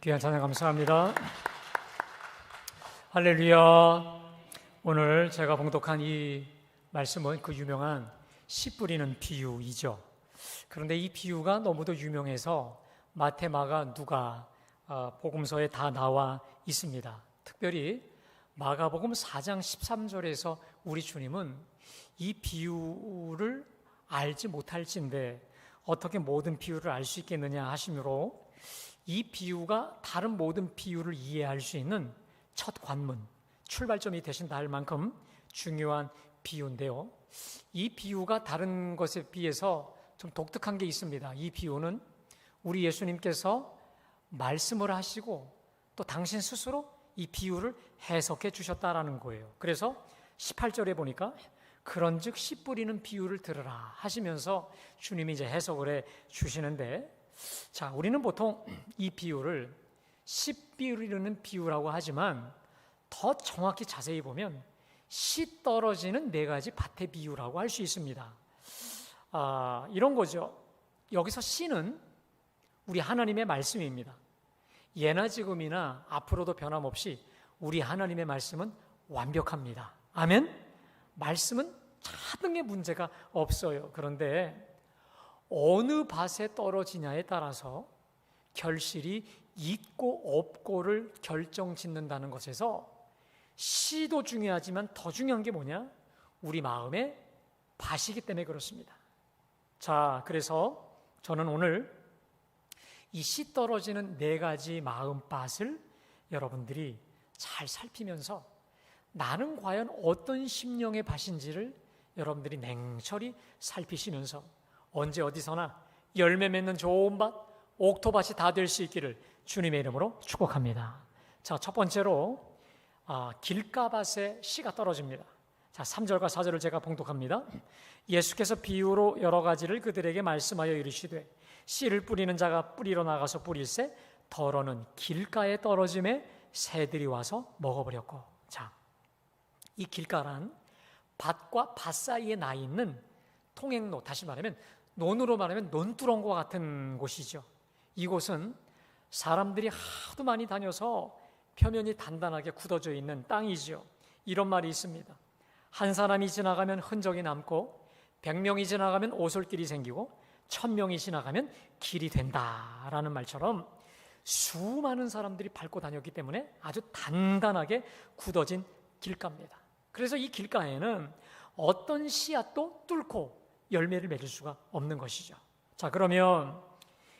귀한 찬양 감사합니다. 할렐루야. 오늘 제가 봉독한 이 말씀은 그 유명한 씨 뿌리는 비유이죠. 그런데 이 비유가 너무도 유명해서 마태, 마가, 누가 복음서에 다 나와 있습니다. 특별히 마가복음 4장 13절에서 우리 주님은 이 비유를 알지 못할진데 어떻게 모든 비유를 알 수 있겠느냐 하시므로 이 비유가 다른 모든 비유를 이해할 수 있는 첫 관문, 출발점이 되신다 할 만큼 중요한 비유인데요. 이 비유가 다른 것에 비해서 좀 독특한 게 있습니다. 이 비유는 우리 예수님께서 말씀을 하시고 또 당신 스스로 이 비유를 해석해 주셨다라는 거예요. 그래서 18절에 보니까 그런즉 씨 뿌리는 비유를 들으라 하시면서 주님이 이제 해석을 해 주시는데, 자, 우리는 보통 이 비유를 씨 뿌리는 비유라고 하지만 더 정확히 자세히 보면 씨 떨어지는 네 가지 밭의 비유라고 할 수 있습니다. 이런 거죠. 여기서 씨는 우리 하나님의 말씀입니다. 예나 지금이나 앞으로도 변함없이 우리 하나님의 말씀은 완벽합니다. 아멘? 말씀은 차등의 문제가 없어요. 그런데 어느 밭에 떨어지냐에 따라서 결실이 있고 없고를 결정짓는다는 것에서 씨도 중요하지만 더 중요한 게 뭐냐? 우리 마음의 밭이기 때문에 그렇습니다. 자, 그래서 저는 오늘 이 씨 떨어지는 네 가지 마음밭을 여러분들이 잘 살피면서 나는 과연 어떤 심령의 밭인지를 여러분들이 냉철히 살피시면서 언제 어디서나 열매 맺는 좋은 밭, 옥토밭이 다 될 수 있기를 주님의 이름으로 축복합니다. 자, 첫 번째로 길가밭에 씨가 떨어집니다. 자, 3절과 4절을 제가 봉독합니다. 예수께서 비유로 여러 가지를 그들에게 말씀하여 이르시되 씨를 뿌리는 자가 뿌리러 나가서 뿌릴새 더러는 길가에 떨어짐에 새들이 와서 먹어버렸고. 자, 이 길가란 밭과 밭 사이에 나 있는 통행로, 다시 말하면 논으로 말하면 논두렁과 같은 곳이죠. 이곳은 사람들이 하도 많이 다녀서 표면이 단단하게 굳어져 있는 땅이죠. 이런 말이 있습니다. 한 사람이 지나가면 흔적이 남고 100명이 지나가면 오솔길이 생기고 1000명이 지나가면 길이 된다라는 말처럼 수많은 사람들이 밟고 다녔기 때문에 아주 단단하게 굳어진 길가입니다. 그래서 이 길가에는 어떤 씨앗도 뚫고 열매를 맺을 수가 없는 것이죠. 자, 그러면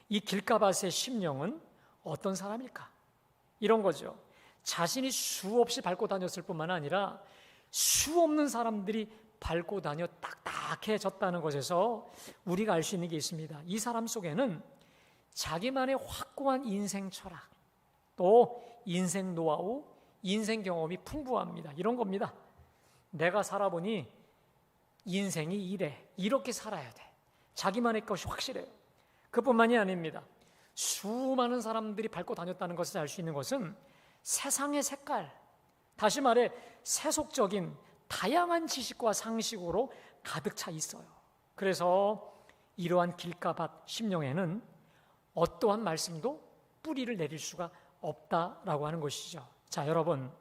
이 길가밭의 심령은 어떤 사람일까? 이런 거죠. 자신이 수없이 밟고 다녔을 뿐만 아니라 수없는 사람들이 밟고 다녀 딱딱해졌다는 것에서 우리가 알 수 있는 게 있습니다. 이 사람 속에는 자기만의 확고한 인생 철학, 또 인생 노하우, 인생 경험이 풍부합니다. 이런 겁니다. 내가 살아보니 인생이 이래, 이렇게 살아야 돼. 자기만의 것이 확실해요. 그뿐만이 아닙니다. 수많은 사람들이 밟고 다녔다는 것을 알 수 있는 것은 세상의 색깔, 다시 말해 세속적인 다양한 지식과 상식으로 가득 차 있어요. 그래서 이러한 길가밭 심령에는 어떠한 말씀도 뿌리를 내릴 수가 없다라고 하는 것이죠. 자, 여러분,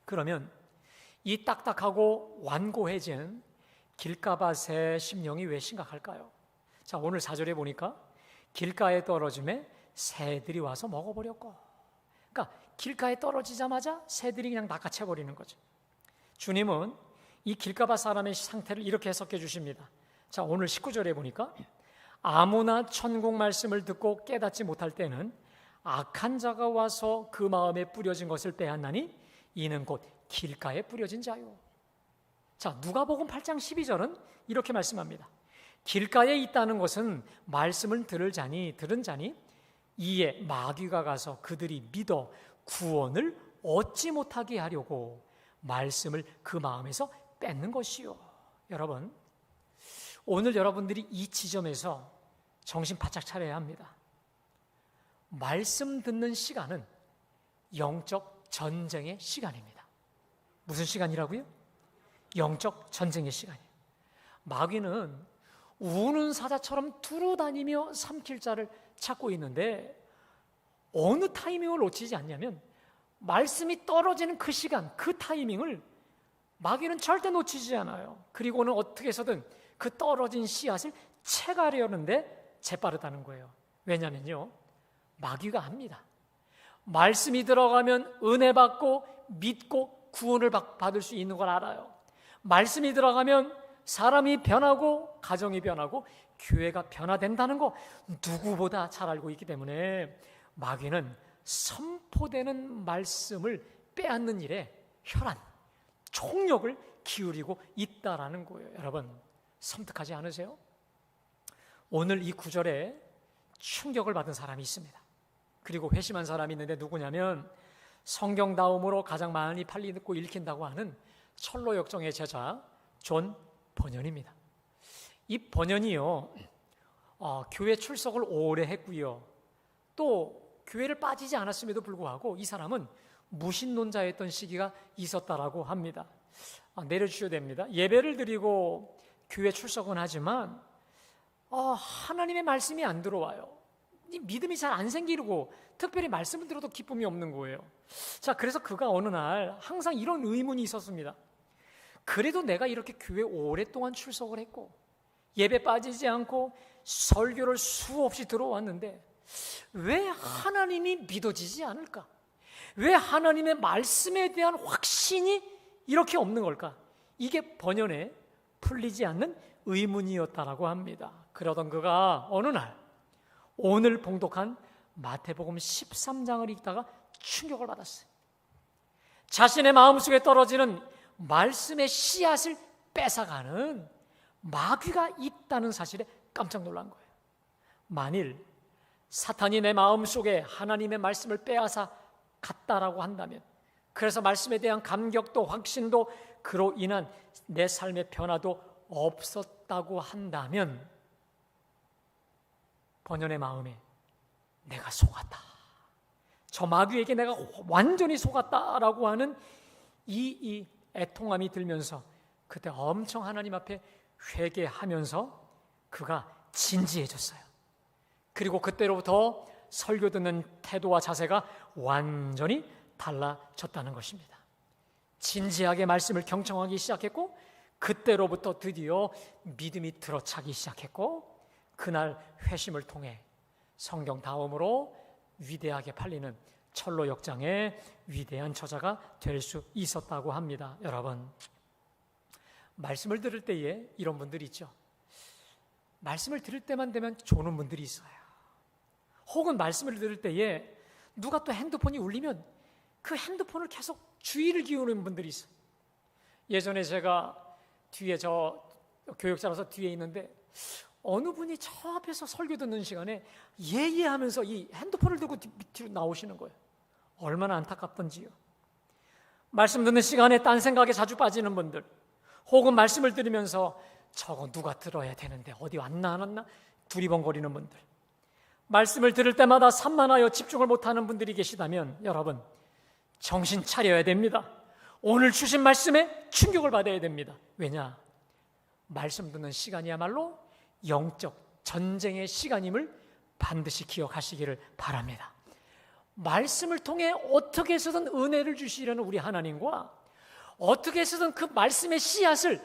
그러면 이 딱딱하고 완고해진 길가밭의 심령이 왜 심각할까요? 자, 오늘 4절에 보니까 길가에 떨어짐에 새들이 와서 먹어버렸고, 그러니까 길가에 떨어지자마자 새들이 그냥 낚아채버리는 거죠. 주님은 이 길가밭 사람의 상태를 이렇게 해석해 주십니다. 자, 오늘 19절에 보니까 아무나 천국 말씀을 듣고 깨닫지 못할 때는 악한 자가 와서 그 마음에 뿌려진 것을 빼앗나니 이는 곧 길가에 뿌려진 자요. 자, 누가복음 8장 12절은 이렇게 말씀합니다. 길가에 있다는 것은 말씀을 들은 자니 이에 마귀가 가서 그들이 믿어 구원을 얻지 못하게 하려고 말씀을 그 마음에서 뺏는 것이요. 여러분, 오늘 여러분들이 이 지점에서 정신 바짝 차려야 합니다. 말씀 듣는 시간은 영적 전쟁의 시간입니다. 무슨 시간이라고요? 영적 전쟁의 시간이에요. 마귀는 우는 사자처럼 두루 다니며 삼킬 자를 찾고 있는데 어느 타이밍을 놓치지 않냐면 말씀이 떨어지는 그 시간, 그 타이밍을 마귀는 절대 놓치지 않아요. 그리고는 어떻게 해서든 그 떨어진 씨앗을 채가려는데 재빠르다는 거예요. 왜냐면요, 마귀가 합니다. 말씀이 들어가면 은혜 받고 믿고 구원을 받을 수 있는 걸 알아요. 말씀이 들어가면 사람이 변하고 가정이 변하고 교회가 변화된다는 거 누구보다 잘 알고 있기 때문에 마귀는 선포되는 말씀을 빼앗는 일에 혈안, 총력을 기울이고 있다라는 거예요. 여러분, 섬뜩하지 않으세요? 오늘 이 구절에 충격을 받은 사람이 있습니다. 그리고 회심한 사람이 있는데 누구냐면 성경다움으로 가장 많이 팔리고 읽힌다고 하는 철로 역정의 제자 존 버년입니다. 이 버년이요, 교회 출석을 오래 했고요, 또 교회를 빠지지 않았음에도 불구하고 이 사람은 무신론자였던 시기가 있었다라고 합니다. 내려주셔야 됩니다. 예배를 드리고 교회 출석은 하지만 하나님의 말씀이 안 들어와요. 이 믿음이 잘 안 생기고 특별히 말씀을 들어도 기쁨이 없는 거예요. 자, 그래서 그가 어느 날 항상 이런 의문이 있었습니다. 그래도 내가 이렇게 교회 오랫동안 출석을 했고 예배 빠지지 않고 설교를 수없이 들어왔는데 왜 하나님이 믿어지지 않을까? 왜 하나님의 말씀에 대한 확신이 이렇게 없는 걸까? 이게 번연에 풀리지 않는 의문이었다라고 합니다. 그러던 그가 어느 날 오늘 봉독한 마태복음 13장을 읽다가 충격을 받았어요. 자신의 마음속에 떨어지는 말씀의 씨앗을 뺏어가는 마귀가 있다는 사실에 깜짝 놀란 거예요. 만일 사탄이 내 마음속에 하나님의 말씀을 빼앗아 갔다라고 한다면, 그래서 말씀에 대한 감격도 확신도 그로 인한 내 삶의 변화도 없었다고 한다면 번연의 마음에 내가 속았다, 저 마귀에게 내가 완전히 속았다라고 하는 이 애통함이 들면서 그때 엄청 하나님 앞에 회개하면서 그가 진지해졌어요. 그리고 그때로부터 설교 듣는 태도와 자세가 완전히 달라졌다는 것입니다. 진지하게 말씀을 경청하기 시작했고 그때로부터 드디어 믿음이 들어차기 시작했고 그날 회심을 통해 성경 다음으로 위대하게 팔리는 철로 역장의 위대한 저자가 될 수 있었다고 합니다. 여러분, 말씀을 들을 때에 이런 분들이 있죠. 말씀을 들을 때만 되면 조는 분들이 있어요. 혹은 말씀을 들을 때에 누가 또 핸드폰이 울리면 그 핸드폰을 계속 주의를 기울이는 분들이 있어요. 예전에 제가 뒤에 교육자라서 뒤에 있는데 어느 분이 저 앞에서 설교 듣는 시간에 예예하면서 이 핸드폰을 들고 밑으로 나오시는 거예요. 얼마나 안타깝던지요. 말씀 듣는 시간에 딴 생각에 자주 빠지는 분들, 혹은 말씀을 들으면서 저거 누가 들어야 되는데 어디 왔나 안 왔나 두리번거리는 분들, 말씀을 들을 때마다 산만하여 집중을 못하는 분들이 계시다면 여러분, 정신 차려야 됩니다. 오늘 주신 말씀에 충격을 받아야 됩니다. 왜냐? 말씀 듣는 시간이야말로 영적 전쟁의 시간임을 반드시 기억하시기를 바랍니다. 말씀을 통해 어떻게 해서든 은혜를 주시려는 우리 하나님과 어떻게 해서든 그 말씀의 씨앗을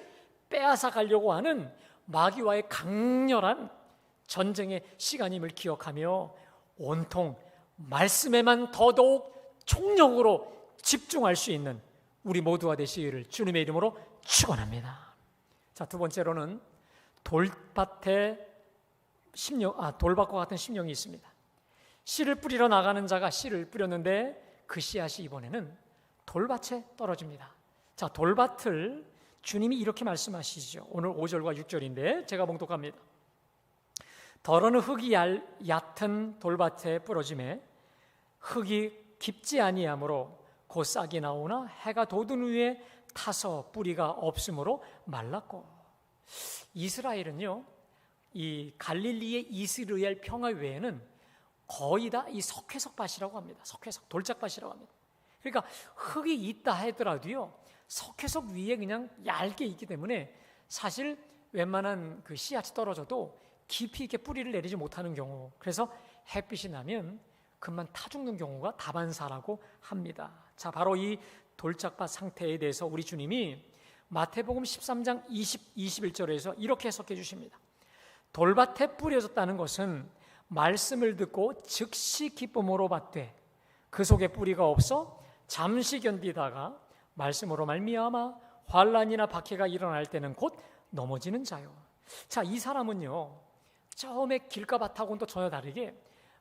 빼앗아 가려고 하는 마귀와의 강렬한 전쟁의 시간임을 기억하며 온통 말씀에만 더더욱 총력으로 집중할 수 있는 우리 모두가 되시기를 주님의 이름으로 축원합니다. 자, 두 번째로는 돌밭과 같은 심령이 있습니다. 씨를 뿌리러 나가는 자가 씨를 뿌렸는데 그 씨앗이 이번에는 돌밭에 떨어집니다. 자, 돌밭을 주님이 이렇게 말씀하시죠. 오늘 5절과 6절인데 제가 봉독합니다. 더러는 흙이 얕은 돌밭에 부러짐에 흙이 깊지 아니하므로 곧 싹이 나오나 해가 돋은 후에 타서 뿌리가 없으므로 말랐고. 이스라엘은요, 이 갈릴리의 이스라엘 평화 외에는 거의 다 이 석회석밭이라고 합니다. 석회석, 돌짝밭이라고 합니다. 그러니까 흙이 있다 하더라도요, 석회석 위에 그냥 얇게 있기 때문에 사실 웬만한 그 씨앗이 떨어져도 깊이 있게 뿌리를 내리지 못하는 경우, 그래서 햇빛이 나면 금방 타 죽는 경우가 다반사라고 합니다. 자, 바로 이 돌짝밭 상태에 대해서 우리 주님이 마태복음 13장 21절에서 이렇게 해석해 주십니다. 돌밭에 뿌려졌다는 것은 말씀을 듣고 즉시 기쁨으로 받되 그 속에 뿌리가 없어 잠시 견디다가 말씀으로 말미암아 환난이나 박해가 일어날 때는 곧 넘어지는 자요. 자, 이 사람은요, 처음에 길가밭하고는 또 전혀 다르게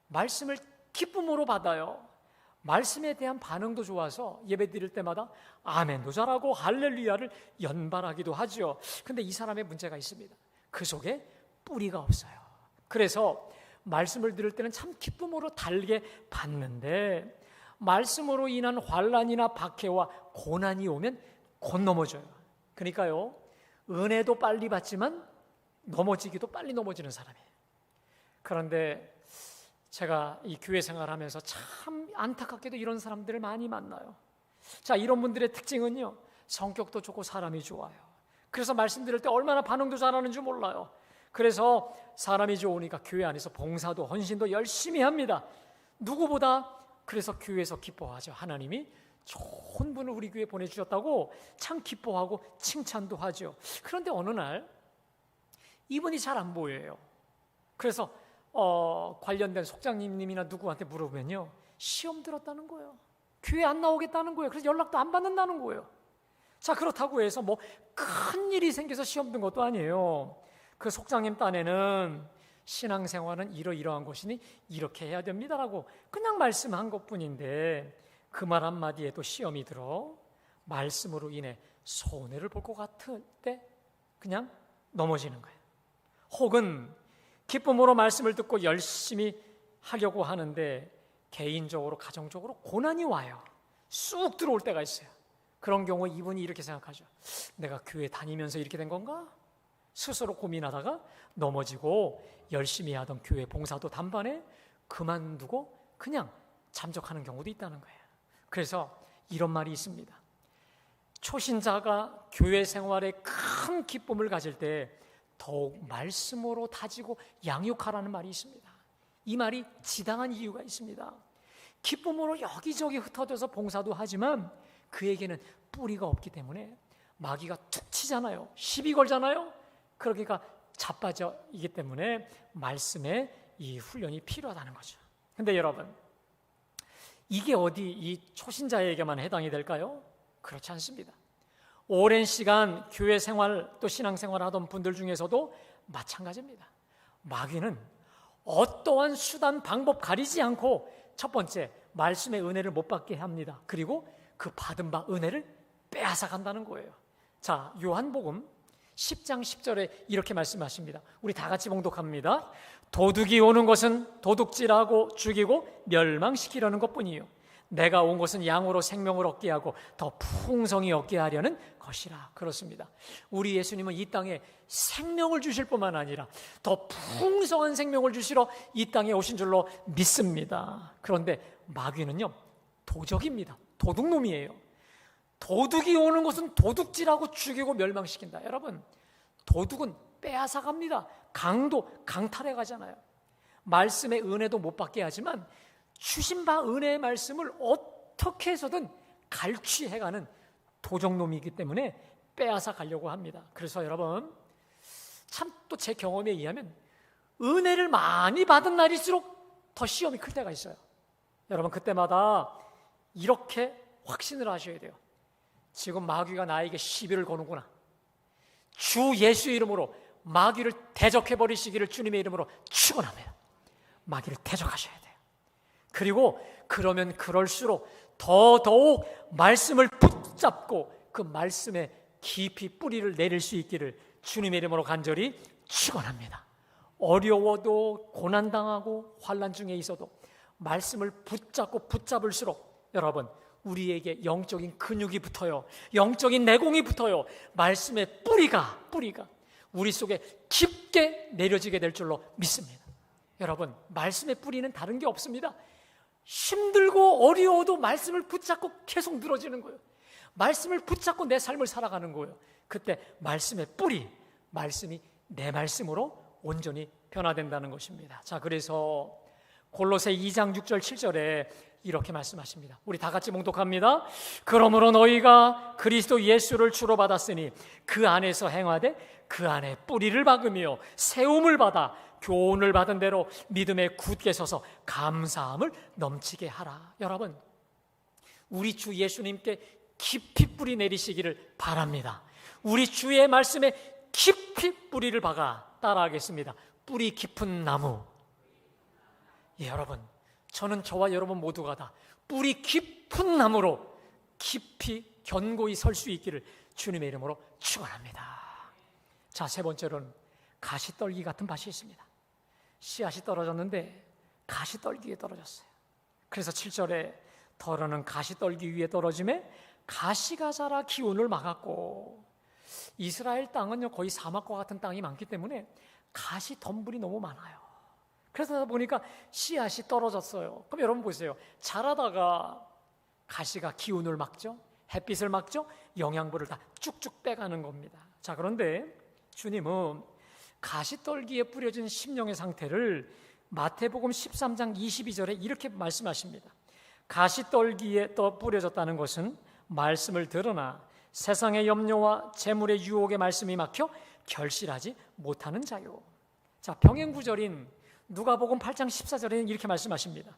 말씀을 기쁨으로 받아요. 말씀에 대한 반응도 좋아서 예배 드릴 때마다 아멘도 잘하고 할렐루야를 연발하기도 하죠. 근데 이 사람의 문제가 있습니다. 그 속에 뿌리가 없어요. 그래서 말씀을 들을 때는 참 기쁨으로 달게 받는데 말씀으로 인한 환난이나 박해와 고난이 오면 곧 넘어져요. 그러니까요, 은혜도 빨리 받지만 넘어지기도 빨리 넘어지는 사람이에요. 그런데 제가 이 교회 생활하면서 참 안타깝게도 이런 사람들을 많이 만나요. 자, 이런 분들의 특징은요, 성격도 좋고 사람이 좋아요. 그래서 말씀 드릴 때 얼마나 반응도 잘하는 줄 몰라요. 그래서 사람이 좋으니까 교회 안에서 봉사도 헌신도 열심히 합니다. 누구보다 그래서 교회에서 기뻐하죠. 하나님이 좋은 분을 우리 교회에 보내주셨다고 참 기뻐하고 칭찬도 하죠. 그런데 어느 날 이분이 잘 안 보여요. 그래서 관련된 속장님이나 누구한테 물어보면요, 시험 들었다는 거예요. 교회 안 나오겠다는 거예요. 그래서 연락도 안 받는다는 거예요. 자, 그렇다고 해서 뭐 큰 일이 생겨서 시험 든 것도 아니에요. 그 속장님 딴에는 신앙생활은 이러이러한 것이니 이렇게 해야 됩니다라고 그냥 말씀한 것뿐인데 그 말 한마디에도 시험이 들어 말씀으로 인해 손해를 볼 것 같을 때 그냥 넘어지는 거예요. 혹은 기쁨으로 말씀을 듣고 열심히 하려고 하는데 개인적으로 가정적으로 고난이 와요. 쑥 들어올 때가 있어요. 그런 경우 이분이 이렇게 생각하죠. 내가 교회 다니면서 이렇게 된 건가? 스스로 고민하다가 넘어지고 열심히 하던 교회 봉사도 단번에 그만두고 그냥 잠적하는 경우도 있다는 거예요. 그래서 이런 말이 있습니다. 초신자가 교회 생활에 큰 기쁨을 가질 때 더욱 말씀으로 다지고 양육하라는 말이 있습니다. 이 말이 지당한 이유가 있습니다. 기쁨으로 여기저기 흩어져서 봉사도 하지만 그에게는 뿌리가 없기 때문에 마귀가 툭 치잖아요. 시비 걸잖아요. 그러니까 자빠져이기 때문에 말씀에 이 훈련이 필요하다는 거죠. 근데 여러분, 이게 어디 이 초신자에게만 해당이 될까요? 그렇지 않습니다. 오랜 시간 교회 생활 또 신앙생활 하던 분들 중에서도 마찬가지입니다. 마귀는 어떠한 수단 방법 가리지 않고 첫 번째 말씀의 은혜를 못 받게 합니다. 그리고 그 받은 바 은혜를 빼앗아 간다는 거예요. 자, 요한복음 10장 10절에 이렇게 말씀하십니다. 우리 다 같이 봉독합니다. 도둑이 오는 것은 도둑질하고 죽이고 멸망시키려는 것뿐이요 내가 온 것은 양으로 생명을 얻게 하고 더 풍성히 얻게 하려는 것이라. 그렇습니다. 우리 예수님은 이 땅에 생명을 주실 뿐만 아니라 더 풍성한 생명을 주시러 이 땅에 오신 줄로 믿습니다. 그런데 마귀는요, 도적입니다. 도둑놈이에요. 도둑이 오는 것은 도둑질하고 죽이고 멸망시킨다. 여러분, 도둑은 빼앗아갑니다. 강도 강탈해 가잖아요. 말씀의 은혜도 못 받게 하지만 주신 바 은혜의 말씀을 어떻게 해서든 갈취해가는 도적놈이기 때문에 빼앗아 가려고 합니다. 그래서 여러분, 참 또 제 경험에 의하면 은혜를 많이 받은 날일수록 더 시험이 클 때가 있어요. 여러분, 그때마다 이렇게 확신을 하셔야 돼요. 지금 마귀가 나에게 시비를 거는구나. 주 예수 이름으로 마귀를 대적해버리시기를 주님의 이름으로 축원합니다. 마귀를 대적하셔야 돼요. 그리고 그러면 그럴수록 더더욱 말씀을 붙잡고 그 말씀에 깊이 뿌리를 내릴 수 있기를 주님의 이름으로 간절히 축원합니다. 어려워도 고난당하고 환난 중에 있어도 말씀을 붙잡고 붙잡을수록 여러분, 우리에게 영적인 근육이 붙어요. 영적인 내공이 붙어요. 말씀의 뿌리가 우리 속에 깊게 내려지게 될 줄로 믿습니다. 여러분, 말씀의 뿌리는 다른 게 없습니다. 힘들고 어려워도 말씀을 붙잡고 계속 늘어지는 거예요. 말씀을 붙잡고 내 삶을 살아가는 거예요. 그때 말씀의 뿌리, 말씀이 내 말씀으로 온전히 변화된다는 것입니다. 자, 그래서 골로새 2장 6절 7절에 이렇게 말씀하십니다. 우리 다 같이 봉독합니다. 그러므로 너희가 그리스도 예수를 주로 받았으니 그 안에서 행하되 그 안에 뿌리를 박으며 세움을 받아 교훈을 받은 대로 믿음에 굳게 서서 감사함을 넘치게 하라. 여러분, 우리 주 예수님께 깊이 뿌리 내리시기를 바랍니다. 우리 주의 말씀에 깊이 뿌리를 박아 따라하겠습니다. 뿌리 깊은 나무. 예, 여러분, 저는 저와 여러분 모두가 다 뿌리 깊은 나무로 깊이 견고히 설 수 있기를 주님의 이름으로 축원합니다. 자, 세 번째로는 가시떨기 같은 밭이 있습니다. 씨앗이 떨어졌는데 가시떨기에 떨어졌어요. 그래서 7절에 더러는 가시떨기 위에 떨어짐에 가시가 자라 기운을 막았고, 이스라엘 땅은요 거의 사막과 같은 땅이 많기 때문에 가시 덤불이 너무 많아요. 그래서 보니까 씨앗이 떨어졌어요. 그럼 여러분 보세요. 자라다가 가시가 기운을 막죠, 햇빛을 막죠, 영양분을 다 쭉쭉 빼가는 겁니다. 자, 그런데 주님은 가시떨기에 뿌려진 심령의 상태를 마태복음 13장 22절에 이렇게 말씀하십니다. 가시떨기에 떠 뿌려졌다는 것은 말씀을 들으나 세상의 염려와 재물의 유혹의 말씀이 막혀 결실하지 못하는 자요. 자, 병행구절인 누가복음 8장 14절에는 이렇게 말씀하십니다.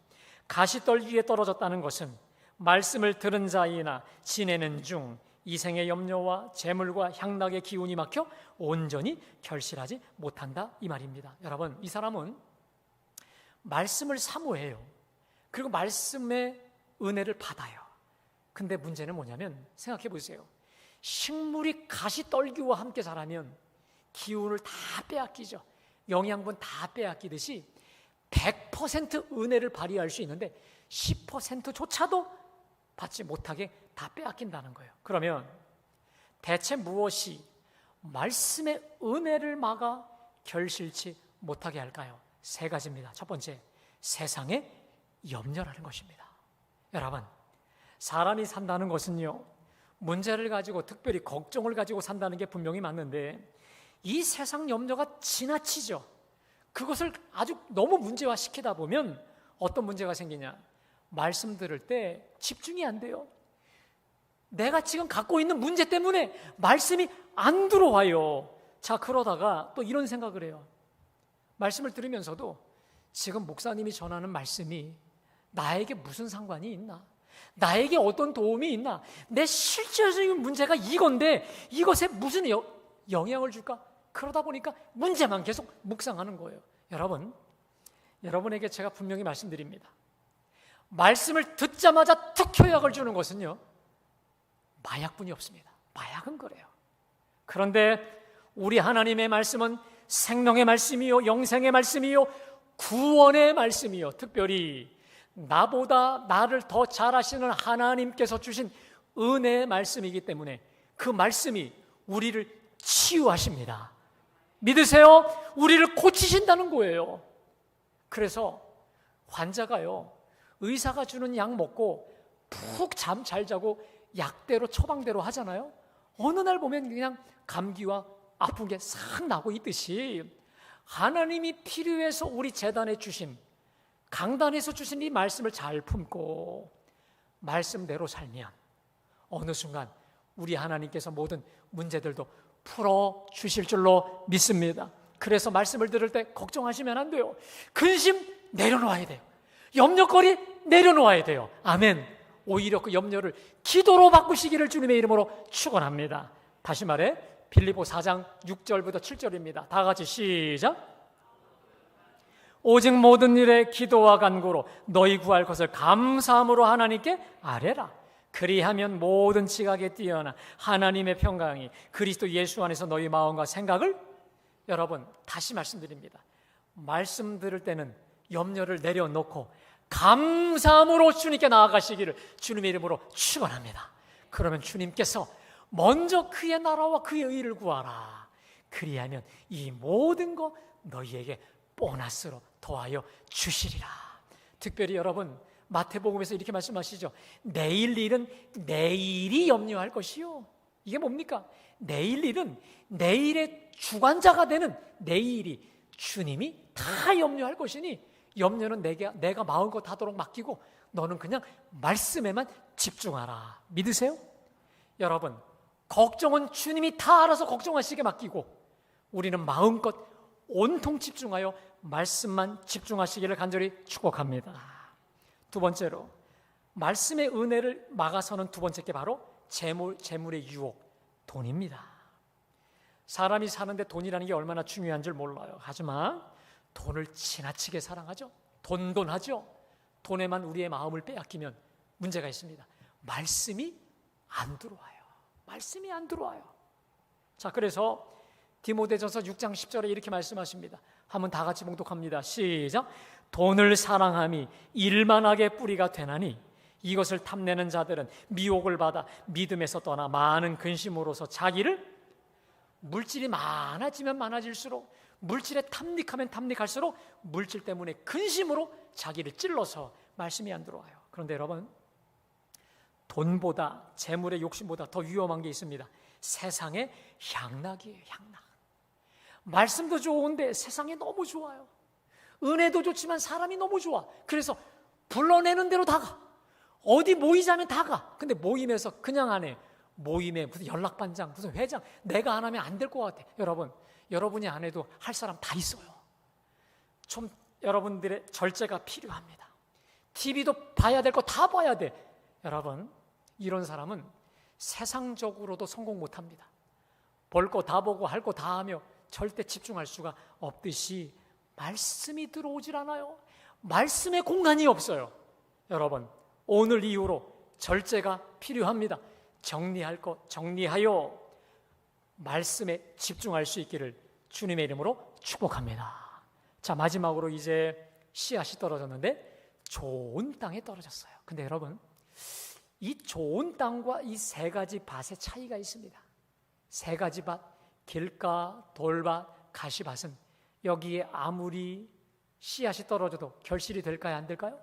가시떨기에 떨어졌다는 것은 말씀을 들은 자이나 지내는 중 이생의 염려와 재물과 향락의 기운이 막혀 온전히 결실하지 못한다, 이 말입니다. 여러분, 이 사람은 말씀을 사모해요. 그리고 말씀의 은혜를 받아요. 근데 문제는 뭐냐면, 생각해 보세요. 식물이 가시떨기와 함께 자라면 기운을 다 빼앗기죠. 영양분 다 빼앗기듯이 100% 은혜를 발휘할 수 있는데 10%조차도 받지 못하게 다 빼앗긴다는 거예요. 그러면 대체 무엇이 말씀의 은혜를 막아 결실치 못하게 할까요? 세 가지입니다. 첫 번째, 세상의 염려라는 것입니다. 여러분, 사람이 산다는 것은요, 문제를 가지고 특별히 걱정을 가지고 산다는 게 분명히 맞는데, 이 세상 염려가 지나치죠. 그것을 아주 너무 문제화시키다 보면 어떤 문제가 생기냐? 말씀 들을 때 집중이 안 돼요. 내가 지금 갖고 있는 문제 때문에 말씀이 안 들어와요. 자, 그러다가 또 이런 생각을 해요. 말씀을 들으면서도 지금 목사님이 전하는 말씀이 나에게 무슨 상관이 있나? 나에게 어떤 도움이 있나? 내 실질적인 문제가 이건데 이것에 무슨 영향을 줄까? 그러다 보니까 문제만 계속 묵상하는 거예요. 여러분, 여러분에게 제가 분명히 말씀드립니다. 말씀을 듣자마자 특효약을 주는 것은요, 마약뿐이 없습니다. 마약은 그래요. 그런데 우리 하나님의 말씀은 생명의 말씀이요, 영생의 말씀이요, 구원의 말씀이요, 특별히 나보다 나를 더 잘 아시는 하나님께서 주신 은혜의 말씀이기 때문에 그 말씀이 우리를 치유하십니다. 믿으세요? 우리를 고치신다는 거예요. 그래서 환자가요, 의사가 주는 약 먹고 푹 잠 잘 자고 약대로 처방대로 하잖아요. 어느 날 보면 그냥 감기와 아픈 게 싹 나고 있듯이 하나님이 필요해서 우리 재단에 주신, 강단에서 주신 이 말씀을 잘 품고 말씀대로 살면 어느 순간 우리 하나님께서 모든 문제들도 풀어주실 줄로 믿습니다. 그래서 말씀을 들을 때 걱정하시면 안 돼요. 근심 내려놓아야 돼요. 염려거리 내려놓아야 돼요. 아멘. 오히려 그 염려를 기도로 바꾸시기를 주님의 이름으로 축원합니다. 다시 말해 빌립보 4장 6절부터 7절입니다. 다 같이 시작. 오직 모든 일에 기도와 간구로 너희 구할 것을 감사함으로 하나님께 아뢰라. 그리하면 모든 지각에 뛰어나 하나님의 평강이 그리스도 예수 안에서 너희 마음과 생각을, 여러분 다시 말씀드립니다. 말씀 들을 때는 염려를 내려놓고 감사함으로 주님께 나아가시기를 주님의 이름으로 축원합니다. 그러면 주님께서 먼저 그의 나라와 그의 의를 구하라. 그리하면 이 모든 것 너희에게 보너스로 더하여 주시리라. 특별히 여러분, 마태복음에서 이렇게 말씀하시죠. 내일 일은 내일이 염려할 것이요. 이게 뭡니까? 내일 일은 내일의 주관자가 되는 내일이 주님이 다 염려할 것이니 염려는 내가 마음껏 하도록 맡기고 너는 그냥 말씀에만 집중하라. 믿으세요? 여러분, 걱정은 주님이 다 알아서 걱정하시게 맡기고 우리는 마음껏 온통 집중하여 말씀만 집중하시기를 간절히 축복합니다. 두 번째로, 말씀의 은혜를 막아서는 두 번째 게 바로 재물의 유혹, 돈입니다. 사람이 사는데 돈이라는 게 얼마나 중요한 줄 몰라요. 하지만 돈을 지나치게 사랑하죠. 돈하죠. 돈에만 우리의 마음을 빼앗기면 문제가 있습니다. 말씀이 안 들어와요. 말씀이 안 들어와요. 자, 그래서 디모데전서 6장 10절에 이렇게 말씀하십니다. 한번 다 같이 봉독합니다. 시작. 돈을 사랑함이 일만하게 뿌리가 되나니 이것을 탐내는 자들은 미혹을 받아 믿음에서 떠나 많은 근심으로서 자기를, 물질이 많아지면 많아질수록, 물질에 탐닉하면 탐닉할수록 물질 때문에 근심으로 자기를 찔러서 말씀이 안 들어와요. 그런데 여러분, 돈보다, 재물의 욕심보다 더 위험한 게 있습니다. 세상의 향락이에요. 향락. 말씀도 좋은데 세상이 너무 좋아요. 은혜도 좋지만 사람이 너무 좋아. 그래서 불러내는 대로 다 가. 어디 모이자면 다 가. 근데 모임에서 그냥 안 해. 모임에 무슨 연락반장, 무슨 회장, 내가 안 하면 안 될 것 같아. 여러분, 여러분이 안 해도 할 사람 다 있어요. 좀 여러분들의 절제가 필요합니다. TV도 봐야 될 거 다 봐야 돼. 여러분, 이런 사람은 세상적으로도 성공 못합니다. 볼 거 다 보고 할 거 다 하며 절대 집중할 수가 없듯이 말씀이 들어오질 않아요. 말씀에 공간이 없어요. 여러분, 오늘 이후로 절제가 필요합니다. 정리할 것 정리하여 말씀에 집중할 수 있기를 주님의 이름으로 축복합니다. 자, 마지막으로 이제 씨앗이 떨어졌는데 좋은 땅에 떨어졌어요. 근데 여러분, 이 좋은 땅과 이 세 가지 밭의 차이가 있습니다. 세 가지 밭, 길가, 돌밭, 가시밭은 여기에 아무리 씨앗이 떨어져도 결실이 될까요? 안 될까요?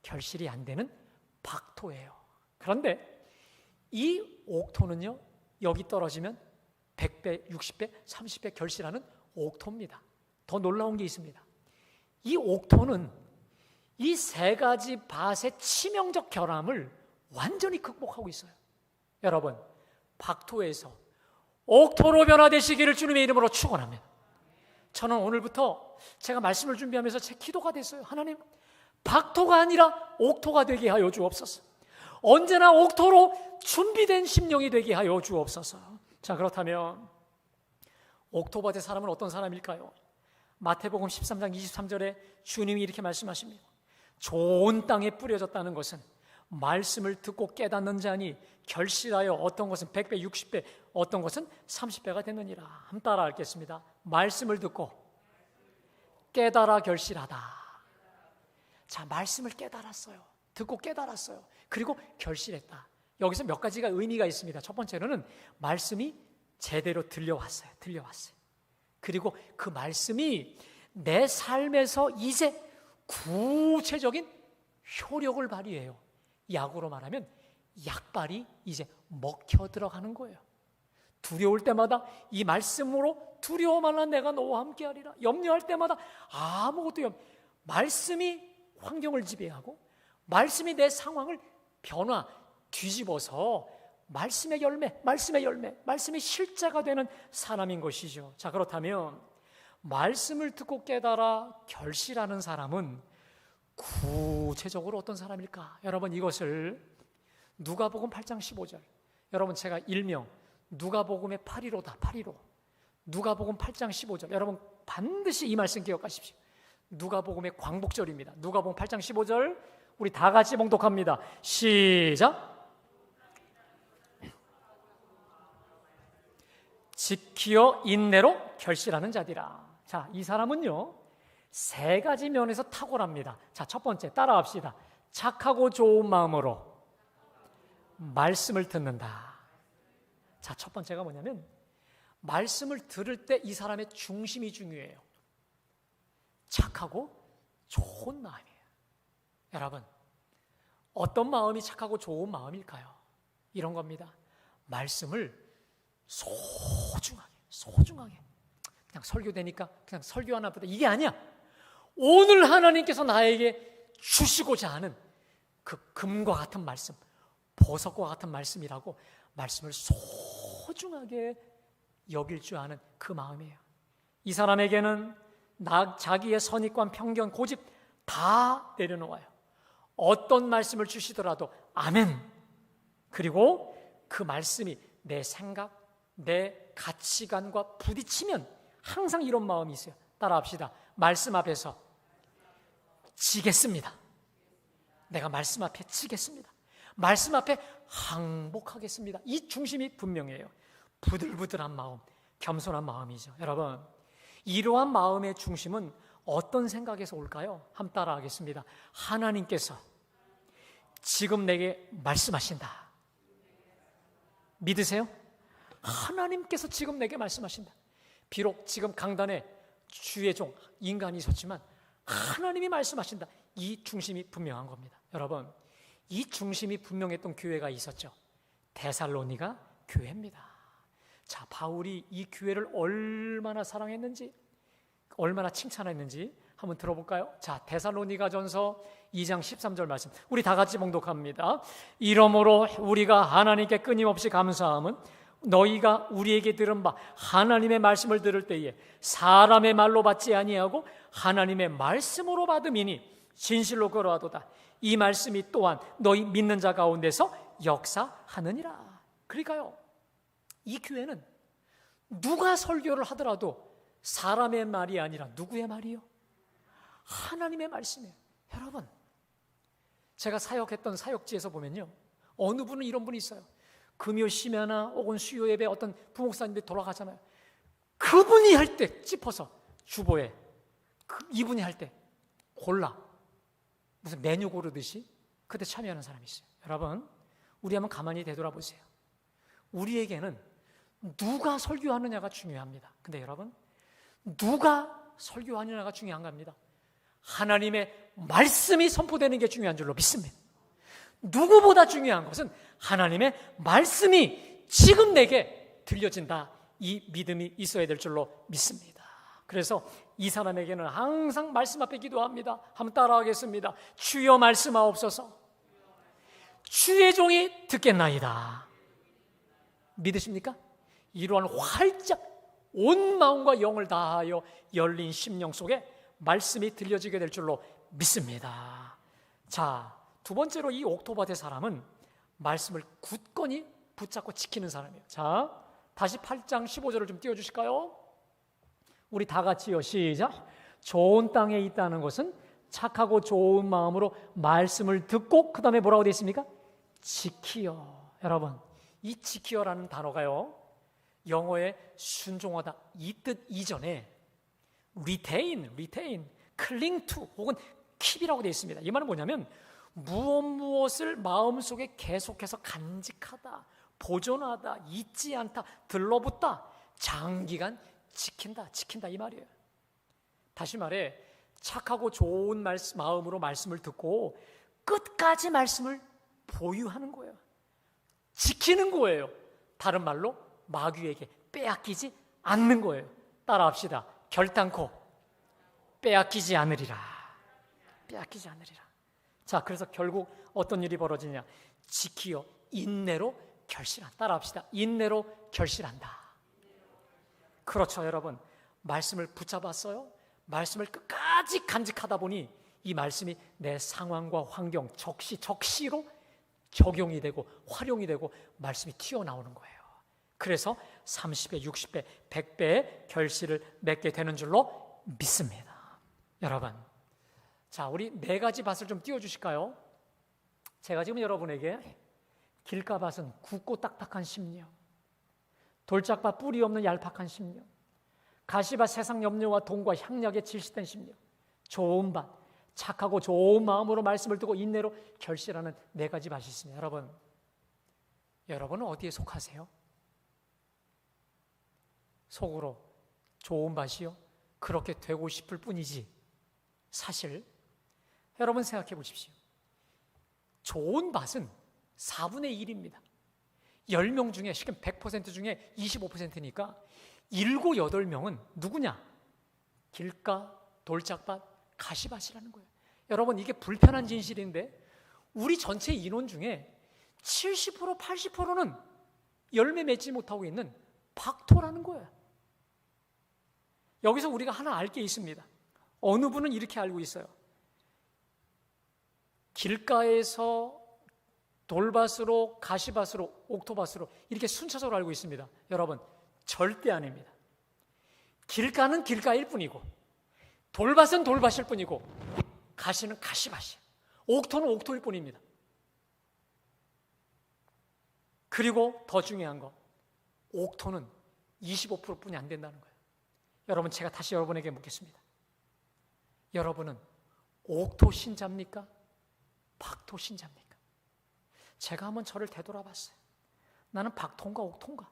결실이 안 되는 박토예요. 그런데 이 옥토는요, 여기 떨어지면 100배, 60배, 30배 결실하는 옥토입니다. 더 놀라운 게 있습니다. 이 옥토는 이 세 가지 밭의 치명적 결함을 완전히 극복하고 있어요. 여러분, 박토에서 옥토로 변화되시기를 주님의 이름으로 축원합니다. 저는 오늘부터 제가 말씀을 준비하면서 제 기도가 됐어요. 하나님, 박토가 아니라 옥토가 되게 하여 주옵소서. 언제나 옥토로 준비된 심령이 되게 하여 주옵소서. 자, 그렇다면 옥토밭의 사람은 어떤 사람일까요? 마태복음 13장 23절에 주님이 이렇게 말씀하십니다. 좋은 땅에 뿌려졌다는 것은 말씀을 듣고 깨닫는 자니 결실하여 어떤 것은 100배, 60배, 어떤 것은 30배가 되느니라. 한번 따라 읽겠습니다. 말씀을 듣고 깨달아 결실하다. 자, 말씀을 깨달았어요. 듣고 깨달았어요. 그리고 결실했다. 여기서 몇 가지가 의미가 있습니다. 첫 번째로는 말씀이 제대로 들려왔어요. 그리고 그 말씀이 내 삶에서 이제 구체적인 효력을 발휘해요. 약으로 말하면 약발이 이제 먹혀 들어가는 거예요. 두려울 때마다 이 말씀으로 두려워 말라 내가 너와 함께하리라. 염려할 때마다 아무것도 말씀이 환경을 지배하고 말씀이 내 상황을 뒤집어서 말씀의 열매, 말씀의 실제가 되는 사람인 것이죠. 자, 그렇다면 말씀을 듣고 깨달아 결실하는 사람은 구체적으로 어떤 사람일까? 여러분, 이것을 누가복음 8장 15절, 여러분 제가 일명 누가복음의 815다. 815. 누가복음 8장 15절. 여러분 반드시 이 말씀 기억하십시오. 누가복음의 광복절입니다. 누가복음 8장 15절 우리 다 같이 봉독합니다. 시작. 지키어 인내로 결실하는 자디라. 자, 이 사람은요 세 가지 면에서 탁월합니다. 자, 첫 번째 따라합시다. 착하고 좋은 마음으로 말씀을 듣는다. 자, 첫 번째가 뭐냐면 말씀을 들을 때 이 사람의 중심이 중요해요. 착하고 좋은 마음이에요. 여러분, 어떤 마음이 착하고 좋은 마음일까요? 이런 겁니다. 말씀을 소중하게 그냥 설교되니까 그냥 설교 하나 보다 이게 아니야. 오늘 하나님께서 나에게 주시고자 하는 그 금과 같은 말씀, 보석과 같은 말씀이라고 말씀을 소중하게 여길 줄 아는 그 마음이에요. 이 사람에게는 자기의 선입관, 편견, 고집 다 내려놓아요. 어떤 말씀을 주시더라도 아멘. 그리고 그 말씀이 내 생각, 내 가치관과 부딪히면 항상 이런 마음이 있어요. 따라합시다. 말씀 앞에서 지겠습니다. 내가 말씀 앞에 지겠습니다. 말씀 앞에 항복하겠습니다. 이 중심이 분명해요. 부들부들한 마음, 겸손한 마음이죠. 여러분, 이러한 마음의 중심은 어떤 생각에서 올까요? 한번 따라하겠습니다. 하나님께서 지금 내게 말씀하신다. 믿으세요? 하나님께서 지금 내게 말씀하신다. 비록 지금 강단에 주의 종, 인간이 있었지만 하나님이 말씀하신다. 이 중심이 분명한 겁니다. 여러분, 이 중심이 분명했던 교회가 있었죠. 데살로니가 교회입니다. 자, 바울이 이 교회를 얼마나 사랑했는지, 얼마나 칭찬했는지 한번 들어볼까요? 자, 데살로니가전서 2장 13절 말씀, 우리 다 같이 봉독합니다. 이러므로 우리가 하나님께 끊임없이 감사함은 너희가 우리에게 들은 바 하나님의 말씀을 들을 때에 사람의 말로 받지 아니하고 하나님의 말씀으로 받음이니 진실로 그러하도다. 이 말씀이 또한 너희 믿는 자 가운데서 역사하느니라. 그러니까요, 이 교회는 누가 설교를 하더라도 사람의 말이 아니라 누구의 말이요? 하나님의 말씀이에요. 여러분, 제가 사역했던 사역지에서 보면요, 어느 분은 이런 분이 있어요. 금요 심야나 혹은 수요 예배 어떤 부목사님들이 돌아가잖아요. 그분이 할 때 짚어서 주보에 이분이 할 때 골라 무슨 메뉴 고르듯이 그때 참여하는 사람이 있어요. 여러분, 우리 한번 가만히 되돌아보세요. 우리에게는 누가 설교하느냐가 중요합니다. 근데 여러분, 누가 설교하느냐가 중요한 겁니다. 하나님의 말씀이 선포되는 게 중요한 줄로 믿습니다. 누구보다 중요한 것은 하나님의 말씀이 지금 내게 들려진다. 이 믿음이 있어야 될 줄로 믿습니다. 그래서 이 사람에게는 항상 말씀 앞에 기도합니다. 한번 따라하겠습니다. 주여 말씀하옵소서. 주의 종이 듣겠나이다. 믿으십니까? 이러한 활짝 온 마음과 영을 다하여 열린 심령 속에 말씀이 들려지게 될 줄로 믿습니다. 자, 두 번째로 이 옥토바대 사람은 말씀을 굳건히 붙잡고 지키는 사람이에요. 자, 다시 8장 15절을 좀 띄워주실까요? 우리 다 같이요. 시작. 좋은 땅에 있다는 것은 착하고 좋은 마음으로 말씀을 듣고 그 다음에 뭐라고 되어 있습니까? 지키어. 여러분, 이 지키어라는 단어가요, 영어의 순종하다 이 뜻 이전에 retain, cling to 혹은 keep이라고 되어 있습니다. 이 말은 뭐냐면 무엇을 마음속에 계속해서 간직하다, 보존하다, 잊지 않다, 들러붙다, 장기간 지킨다 이 말이에요. 다시 말해, 착하고 좋은 마음으로 말씀을 듣고 끝까지 말씀을 보유하는 거예요. 지키는 거예요. 다른 말로 마귀에게 빼앗기지 않는 거예요. 따라합시다. 결단코 빼앗기지 않으리라. 빼앗기지 않으리라. 자, 그래서 결국 어떤 일이 벌어지냐? 지키어 인내로 결실한다. 따라합시다. 인내로 결실한다. 그렇죠, 여러분. 말씀을 붙잡았어요. 말씀을 끝까지 간직하다 보니 이 말씀이 내 상황과 환경, 적시로 적용이 되고 활용이 되고 말씀이 튀어나오는 거예요. 그래서 30배, 60배, 100배의 결실을 맺게 되는 줄로 믿습니다. 여러분, 자, 우리 네 가지 밭을 좀 띄워주실까요? 제가 지금 여러분에게 길가밭은 굵고 딱딱한 심령, 돌짝밭 뿌리 없는 얄팍한 심령, 가시밭 세상 염려와 돈과 향락에 질식된 심령, 좋은 밭, 착하고 좋은 마음으로 말씀을 듣고 인내로 결실하는 네 가지 밭이 있습니다. 여러분은 어디에 속하세요? 속으로 좋은 밭이요? 그렇게 되고 싶을 뿐이지 사실 여러분 생각해 보십시오. 좋은 밭은 4분의 1입니다. 10명 중에, 실은 100% 중에 25%니까 7, 8명은 누구냐? 길가, 돌짝밭, 가시밭이라는 거예요. 여러분, 이게 불편한 진실인데 우리 전체 인원 중에 70%, 80%는 열매 맺지 못하고 있는 박토라는 거예요. 여기서 우리가 하나 알 게 있습니다. 어느 분은 이렇게 알고 있어요. 길가에서 돌밭으로, 가시밭으로, 옥토밭으로 이렇게 순차적으로 알고 있습니다. 여러분, 절대 아닙니다. 길가는 길가일 뿐이고, 돌밭은 돌밭일 뿐이고, 가시는 가시밭이에요. 옥토는 옥토일 뿐입니다. 그리고 더 중요한 거, 옥토는 25%뿐이 안 된다는 거예요. 여러분, 제가 다시 여러분에게 묻겠습니다. 여러분은 옥토 신자입니까? 박토 신자입니까? 제가 한번 저를 되돌아봤어요. 나는 박토인가 옥토인가?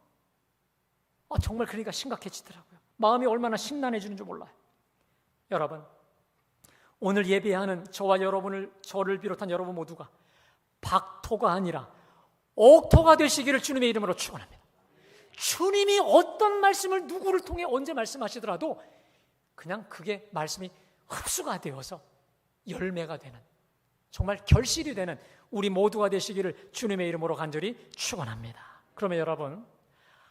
정말 그러니까 심각해지더라고요. 마음이 얼마나 심란해지는 줄 몰라요. 여러분, 오늘 예배하는 저와 여러분을, 저를 비롯한 여러분 모두가 박토가 아니라 옥토가 되시기를 주님의 이름으로 축원합니다. 주님이 어떤 말씀을 누구를 통해 언제 말씀하시더라도 그냥 그게 말씀이 흡수가 되어서 열매가 되는, 정말 결실이 되는 우리 모두가 되시기를 주님의 이름으로 간절히 축원합니다. 그러면 여러분,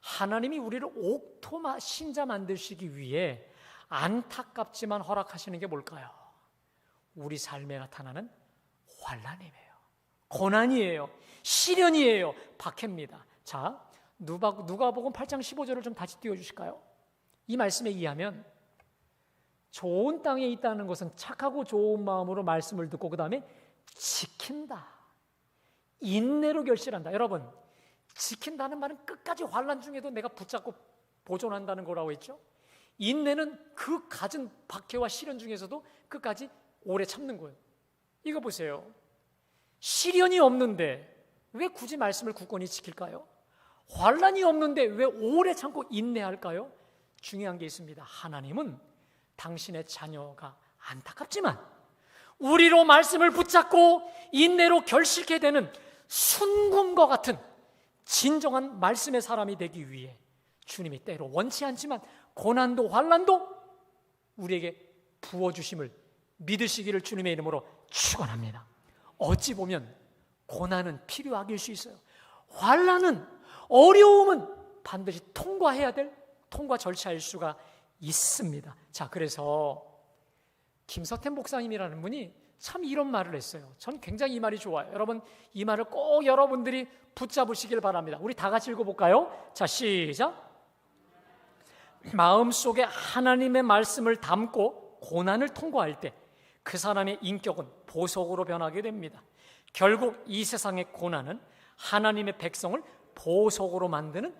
하나님이 우리를 옥토 신자 만드시기 위해 안타깝지만 허락하시는 게 뭘까요? 우리 삶에 나타나는 환난이에요. 고난이에요. 시련이에요. 박해입니다. 자, 누가복음 8장 15절을 좀 다시 띄워주실까요? 이 말씀에 의하면 좋은 땅에 있다는 것은 착하고 좋은 마음으로 말씀을 듣고 그 다음에 지킨다, 인내로 결실한다. 여러분, 지킨다는 말은 끝까지 환난 중에도 내가 붙잡고 보존한다는 거라고 했죠. 인내는 그 갖은 박해와 시련 중에서도 끝까지 오래 참는 거예요. 이거 보세요. 시련이 없는데 왜 굳이 말씀을 굳건히 지킬까요? 환난이 없는데 왜 오래 참고 인내할까요? 중요한 게 있습니다. 하나님은 당신의 자녀가 안타깝지만 우리로 말씀을 붙잡고 인내로 결실케 되는 순금과 같은 진정한 말씀의 사람이 되기 위해 주님이 때로 원치 않지만 고난도 환난도 우리에게 부어주심을 믿으시기를 주님의 이름으로 축원합니다. 어찌 보면 고난은 필요하길 수 있어요. 환난은, 어려움은 반드시 통과해야 될 통과 절차일 수가 있습니다. 자, 그래서 김서태 목사님이라는 분이 참 이런 말을 했어요. 전 굉장히 이 말이 좋아요. 여러분, 이 말을 꼭 여러분들이 붙잡으시길 바랍니다. 우리 다 같이 읽어볼까요? 자, 시작. 마음속에 하나님의 말씀을 담고 고난을 통과할 때 그 사람의 인격은 보석으로 변하게 됩니다. 결국 이 세상의 고난은 하나님의 백성을 보석으로 만드는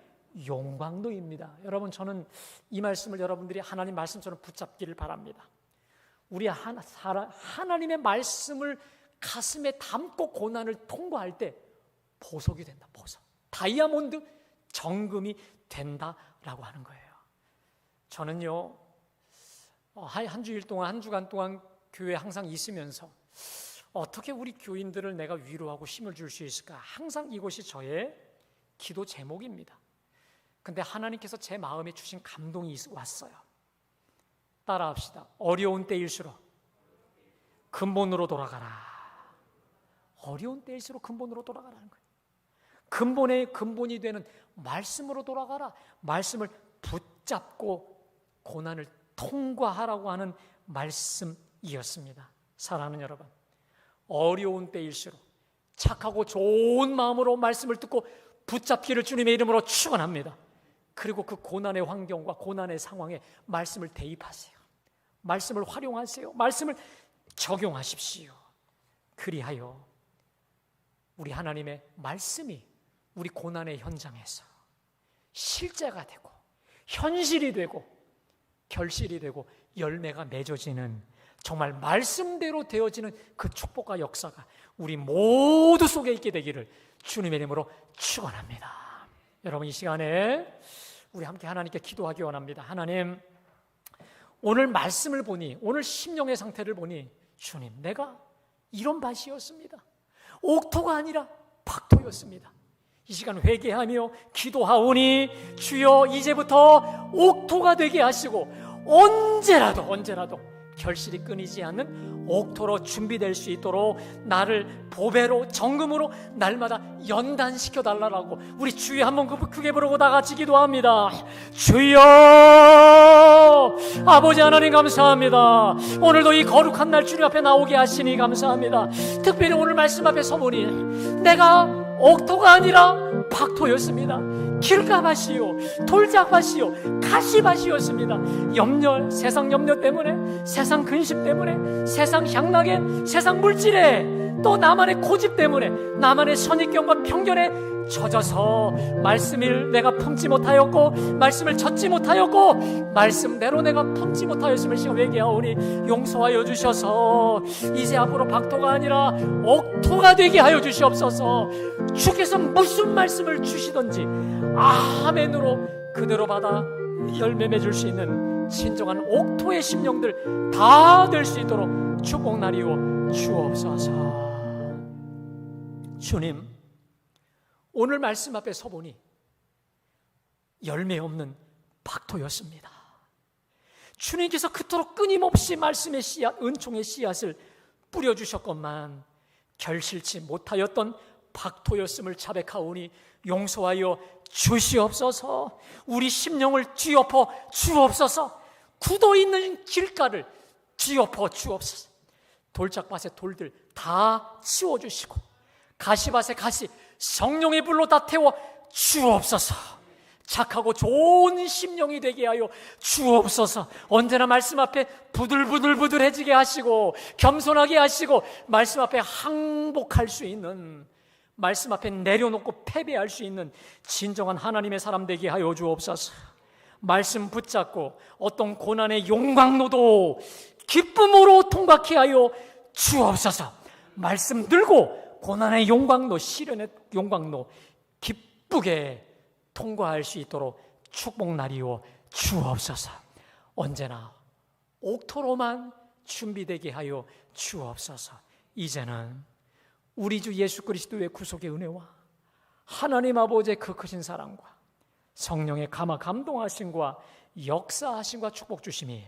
용광로입니다. 여러분, 저는 이 말씀을 여러분들이 하나님 말씀처럼 붙잡기를 바랍니다. 우리 하나님의 말씀을 가슴에 담고 고난을 통과할 때 보석이 된다. 보석, 다이아몬드, 정금이 된다라고 하는 거예요. 저는요, 한 주일 동안, 한 주간 동안 교회에 항상 있으면서 어떻게 우리 교인들을 내가 위로하고 힘을 줄 수 있을까? 항상 이것이 저의 기도 제목입니다. 근데 하나님께서 제 마음에 주신 감동이 왔어요. 따라합시다. 어려운 때일수록 근본으로 돌아가라. 어려운 때일수록 근본으로 돌아가라는 거예요. 근본의 근본이 되는 말씀으로 돌아가라. 말씀을 붙잡고 고난을 통과하라고 하는 말씀이었습니다. 사랑하는 여러분, 어려운 때일수록 착하고 좋은 마음으로 말씀을 듣고 붙잡기를 주님의 이름으로 축원합니다. 그리고 그 고난의 환경과 고난의 상황에 말씀을 대입하세요. 말씀을 활용하세요. 말씀을 적용하십시오. 그리하여 우리 하나님의 말씀이 우리 고난의 현장에서 실제가 되고 현실이 되고 결실이 되고 열매가 맺어지는, 정말 말씀대로 되어지는 그 축복과 역사가 우리 모두 속에 있게 되기를 주님의 이름으로 축원합니다. 여러분, 이 시간에 우리 함께 하나님께 기도하기 원합니다. 하나님, 오늘 말씀을 보니, 오늘 심령의 상태를 보니 주님, 내가 이런 밭이었습니다. 옥토가 아니라 박토였습니다. 이 시간 회개하며 기도하오니 주여, 이제부터 옥토가 되게 하시고 언제라도 결실이 끊이지 않는 옥토로 준비될 수 있도록 나를 보배로 정금으로 날마다 연단시켜 달라고 우리 주여 한번 크게 부르고 다 같이 기도합니다. 주여, 아버지 하나님 감사합니다. 오늘도 이 거룩한 날 주님 앞에 나오게 하시니 감사합니다. 특별히 오늘 말씀 앞에 서보니 내가 옥토가 아니라 박토였습니다. 길가밭이요, 돌짝밭이요, 가시밭이었습니다. 세상 염려 때문에, 세상 근심 때문에, 세상 향락에, 세상 물질에, 또 나만의 고집 때문에, 나만의 선입견과 편견에 젖어서 말씀을 내가 품지 못하였고, 말씀을 젖지 못하였고, 말씀대로 내가 품지 못하였음을 시험 회개하오니 용서하여 주셔서 이제 앞으로 박토가 아니라 옥토가 되게 하여 주시옵소서. 주께서 무슨 말씀을 주시든지 아멘으로 그대로 받아 열매 맺을 수 있는 진정한 옥토의 심령들 다 될 수 있도록 축복나리오 주옵소서. 주님, 오늘 말씀 앞에 서보니 열매 없는 박토였습니다. 주님께서 그토록 끊임없이 말씀의 씨앗, 은총의 씨앗을 뿌려주셨건만 결실치 못하였던 박토였음을 자백하오니 용서하여 주시옵소서. 우리 심령을 뒤엎어 주옵소서. 굳어있는 길가를 뒤엎어 주옵소서. 돌짝밭의 돌들 다 치워주시고 가시밭의 가시 성령의 불로 다 태워 주옵소서. 착하고 좋은 심령이 되게 하여 주옵소서. 언제나 말씀 앞에 부들부들부들해지게 하시고 겸손하게 하시고 말씀 앞에 항복할 수 있는, 말씀 앞에 내려놓고 패배할 수 있는 진정한 하나님의 사람 되게 하여 주옵소서. 말씀 붙잡고 어떤 고난의 용광로도 기쁨으로 통과케 하여 주옵소서. 말씀 들고 고난의 용광로, 시련의 용광로 기쁘게 통과할 수 있도록 축복나리오 주옵소서. 언제나 옥토로만 준비되게 하여 주옵소서. 이제는 우리 주 예수 그리스도의 구속의 은혜와 하나님 아버지의 그 크신 사랑과 성령의 감동하심과 역사하심과 축복 주심이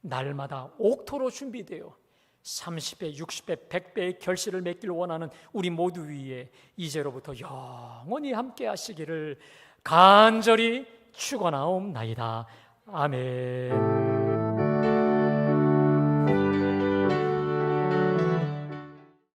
날마다 옥토로 준비되어 30배, 60배, 100배의 결실을 맺기를 원하는 우리 모두 위에 이제로부터 영원히 함께 하시기를 간절히 축원하옵나이다. 아멘.